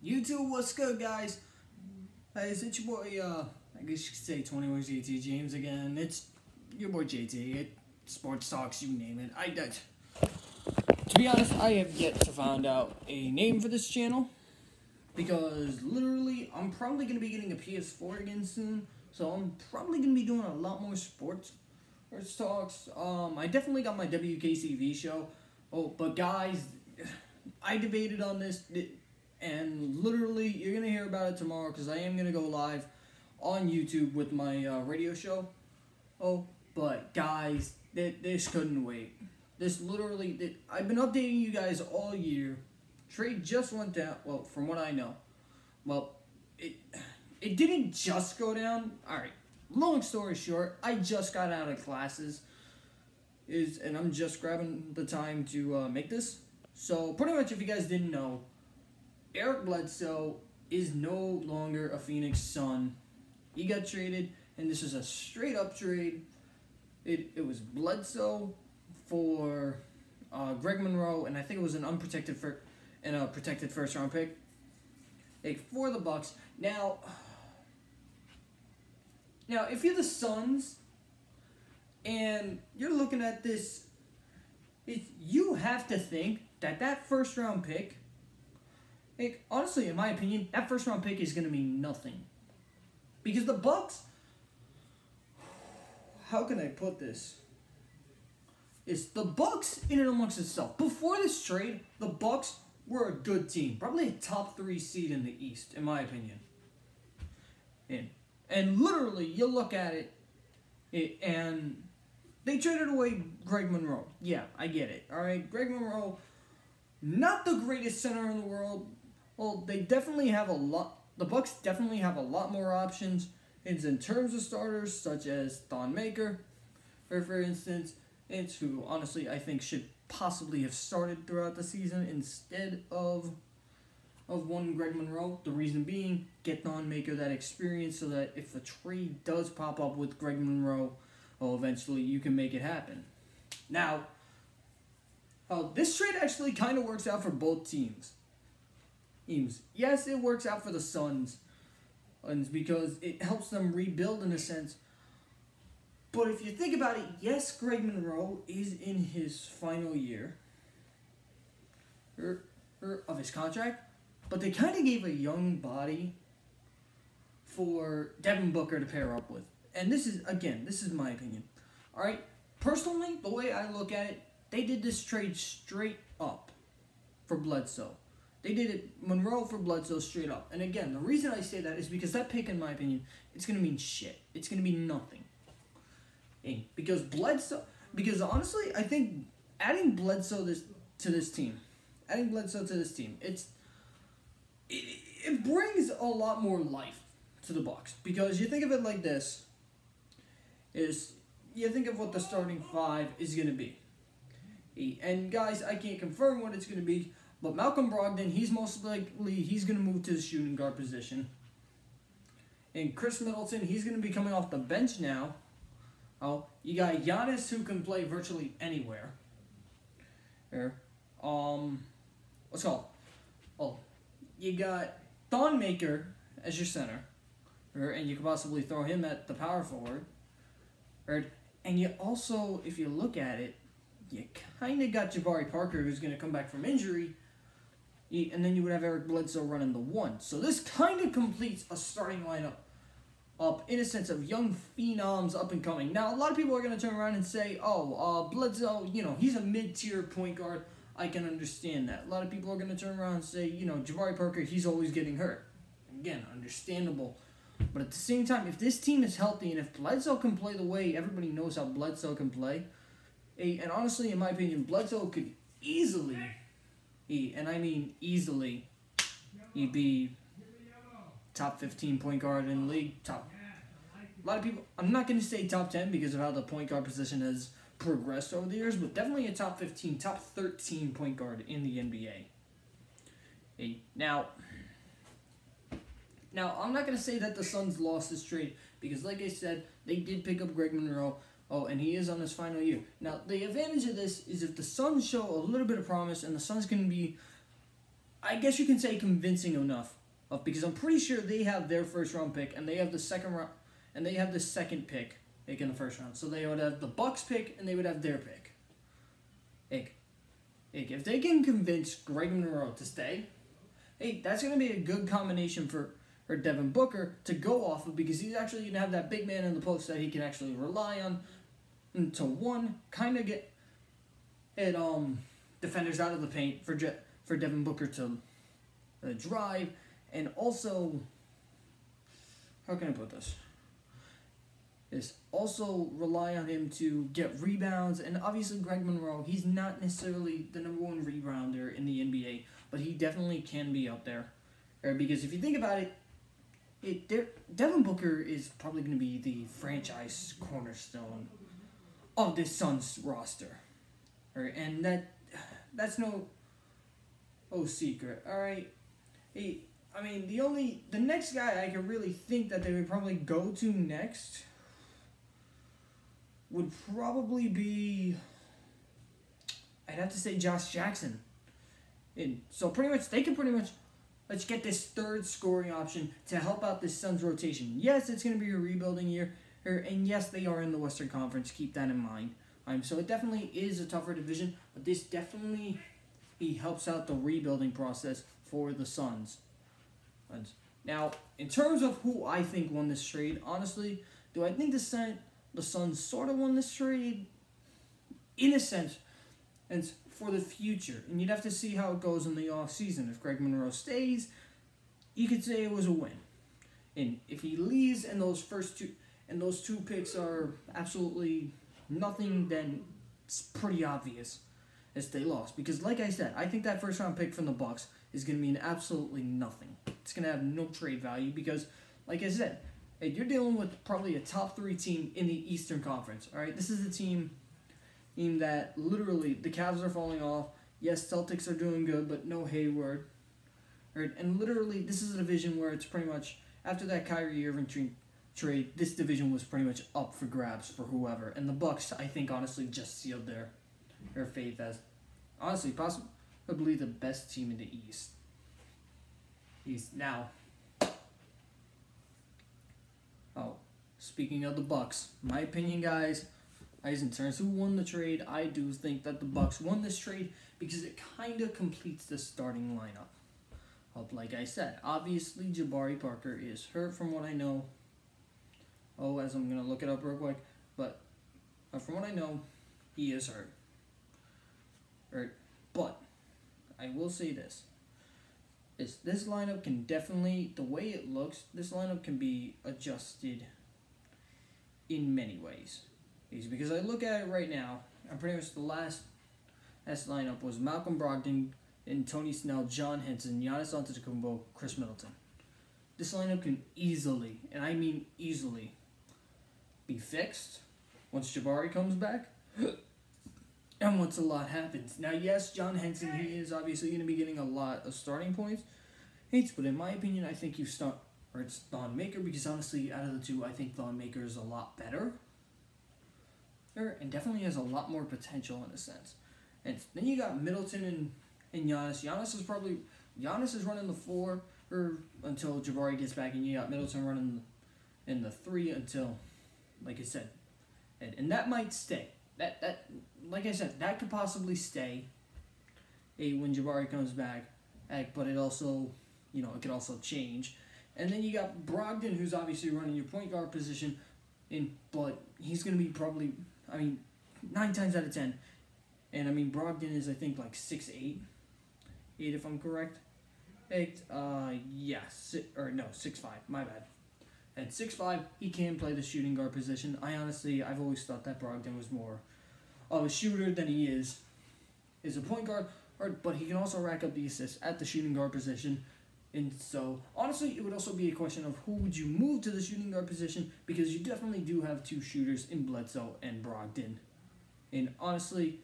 YouTube, what's good, guys? Hey, it's your boy, I guess you could say 21 JT James again. It's your boy JT. Sports talks, you name it. To be honest, I have yet to find out a name for this channel because literally I'm probably going to be getting a PS4 again soon. So I'm probably going to be doing a lot more sports talks. I definitely got my WKCV show. Oh, but guys, I debated on this. And literally, you're going to hear about it tomorrow because I am going to go live on YouTube with my radio show. Oh, but guys, this couldn't wait. This literally, I've been updating you guys all year. Trade just went down, well, from what I know. Well, it didn't just go down. Alright, long story short, I just got out of classes. And I'm just grabbing the time to make this. So, pretty much, if you guys didn't know, Bledsoe is no longer a Phoenix Sun. He got traded, and this is a straight up trade. It was Bledsoe for Greg Monroe, and I think it was an unprotected protected first round pick. For the Bucks. Now, if you're the Suns and you're looking at this, you have to think that first round pick. Honestly, in my opinion, that first round pick is going to mean nothing. Because the Bucks, how can I put this? It's the Bucks in and amongst itself. Before this trade, the Bucks were a good team. Probably a top 3 seed in the East, in my opinion. And literally, you look at it, and they traded away Greg Monroe. Yeah, I get it. Alright, Greg Monroe, not the greatest center in the world. Well, they definitely have a lot. The Bucks definitely have a lot more options. It's in terms of starters, such as Thon Maker, or for instance, it's who honestly I think should possibly have started throughout the season instead of one Greg Monroe. The reason being, get Thon Maker that experience so that if a trade does pop up with Greg Monroe, well, eventually you can make it happen. Now, this trade actually kind of works out for both teams. Yes, it works out for the Suns because it helps them rebuild in a sense. But if you think about it, yes, Greg Monroe is in his final year of his contract, but they kind of gave a young body for Devin Booker to pair up with. And this is my opinion. All right, personally, the way I look at it, they did this trade straight up for Bledsoe. They did it Monroe for Bledsoe straight up. And again, the reason I say that is because that pick, in my opinion, it's going to mean shit. It's going to mean nothing. Because honestly, I think adding Bledsoe to this team, it brings a lot more life to the Bucks. Because you think of it like this, you think of what the starting 5 is going to be. And guys, I can't confirm what it's going to be, but Malcolm Brogdon, he's going to move to the shooting guard position. And Chris Middleton, he's going to be coming off the bench now. Oh, you got Giannis, who can play virtually anywhere. What's called? Oh, you got Thon Maker as your center. And you could possibly throw him at the power forward. And you also, if you look at it, you kind of got Jabari Parker, who's going to come back from injury. And then you would have Eric Bledsoe running the 1. So this kind of completes a starting lineup up in a sense of young phenoms up and coming. Now, a lot of people are going to turn around and say, Bledsoe, he's a mid-tier point guard. I can understand that. A lot of people are going to turn around and say, Jabari Parker, he's always getting hurt. Again, understandable. But at the same time, if this team is healthy and if Bledsoe can play the way everybody knows how Bledsoe can play, and honestly, in my opinion, Bledsoe could easily, and I mean easily, he'd be top 15 point guard in the league. A lot of people, I'm not going to say top 10 because of how the point guard position has progressed over the years, but definitely a top 15, top 13 point guard in the NBA. Now, I'm not going to say that the Suns lost this trade because, like I said, they did pick up Greg Monroe. Oh, and he is on his final year. Now, the advantage of this is if the Suns show a little bit of promise and the Suns can be I guess you can say convincing enough of, because I'm pretty sure they have their first round pick and they have the second round and they have the second pick like in the first round. So they would have the Bucks pick and they would have their pick. If they can convince Greg Monroe to stay, that's going to be a good combination for Devin Booker to go off of, because he's actually going to have that big man in the post that he can actually rely on, and to one, kind of get defenders out of the paint for Devin Booker to drive, and also, how can I put this? Is also rely on him to get rebounds, and obviously Greg Monroe, he's not necessarily the number one rebounder in the NBA, but he definitely can be up there. Because if you think about it, Devin Booker is probably going to be the franchise cornerstone of this Suns roster. And that's no secret. Alright. The next guy I can really think that they would probably go to next would probably be, I'd have to say Josh Jackson. And so they can let's get this third scoring option to help out this Suns rotation. Yes, it's going to be a rebuilding year, and yes, they are in the Western Conference. Keep that in mind. So it definitely is a tougher division, but this definitely helps out the rebuilding process for the Suns. Now, in terms of who I think won this trade, honestly, do I think the Suns sort of won this trade? In a sense, and for the future. And you'd have to see how it goes in the offseason. If Greg Monroe stays, you could say it was a win. And if he leaves and those two picks are absolutely nothing, then it's pretty obvious as they lost. Because like I said, I think that first round pick from the Bucks is going to mean absolutely nothing. It's going to have no trade value because, like I said, you're dealing with probably a top 3 team in the Eastern Conference. All right, this is a team that literally the Cavs are falling off. Yes, Celtics are doing good, but no Hayward. Right? And literally, this is a division where it's pretty much, after that Kyrie Irving trade, this division was pretty much up for grabs for whoever. And the Bucks, I think, honestly, just sealed their fate as, honestly, possibly the best team in the East. Now, speaking of the Bucks, my opinion, guys, in terms of who won the trade, I do think that the Bucks won this trade because it kind of completes the starting lineup. Like I said, obviously Jabari Parker is hurt from what I know. As I'm going to look it up real quick. But from what I know, he is hurt. But I will say this. This lineup can definitely, the way it looks, this lineup can be adjusted in many ways. Because I look at it right now, and pretty much the last lineup was Malcolm Brogdon and Tony Snell, John Henson, Giannis Antetokounmpo, Chris Middleton. This lineup can easily, and I mean easily, be fixed once Jabari comes back and once a lot happens. Now, yes, John Henson, he is obviously going to be getting a lot of starting points. But in my opinion, I think it's Thon Maker, because honestly, out of the two, I think Thon Maker is a lot better. And definitely has a lot more potential in a sense. And then you got Middleton and Giannis. Giannis is running the 4 until Jabari gets back, and you got Middleton running in the 3 until, like I said, and that might stay. That like I said, that could possibly stay when Jabari comes back. But it also, it could also change. And then you got Brogdon, who's obviously running your point guard position, but he's going to be probably, 9 times out of 10. And Brogdon is, I think, like 6'8", if I'm correct. 6'5", my bad. At 6'5", he can play the shooting guard position. I've always thought that Brogdon was more of a shooter than he is a point guard, but he can also rack up the assists at the shooting guard position. And so, honestly, it would also be a question of who would you move to the shooting guard position, because you definitely do have 2 shooters in Bledsoe and Brogdon. And honestly,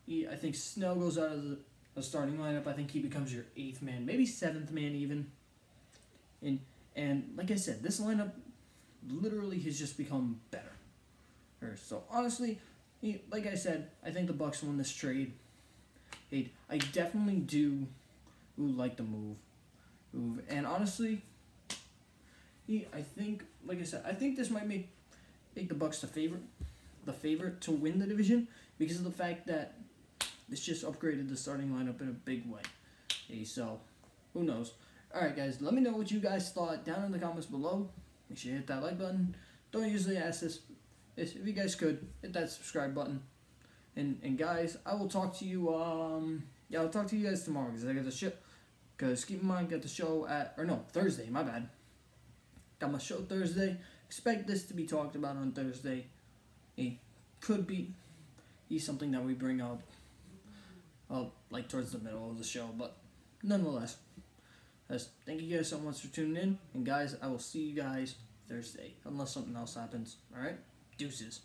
I think Snell goes out of the starting lineup. I think he becomes your 8th man, maybe 7th man even. And like I said, this lineup literally has just become better. So honestly, like I said, I think the Bucks won this trade. I definitely do who like the move. And honestly, I think, like I said, I think this might make the Bucks the favorite to win the division because of the fact that this just upgraded the starting lineup in a big way. Okay, so who knows? All right, guys, let me know what you guys thought down in the comments below. Make sure you hit that like button. Don't usually ask this. If you guys could hit that subscribe button. And guys, I will talk to you. I'll talk to you guys tomorrow because I got the show. Because keep in mind, got the show Thursday. My bad. Got my show Thursday. Expect this to be talked about on Thursday. It could be something that we bring up, like towards the middle of the show, but nonetheless, thank you guys so much for tuning in. And guys, I will see you guys Thursday, unless something else happens. All right, deuces.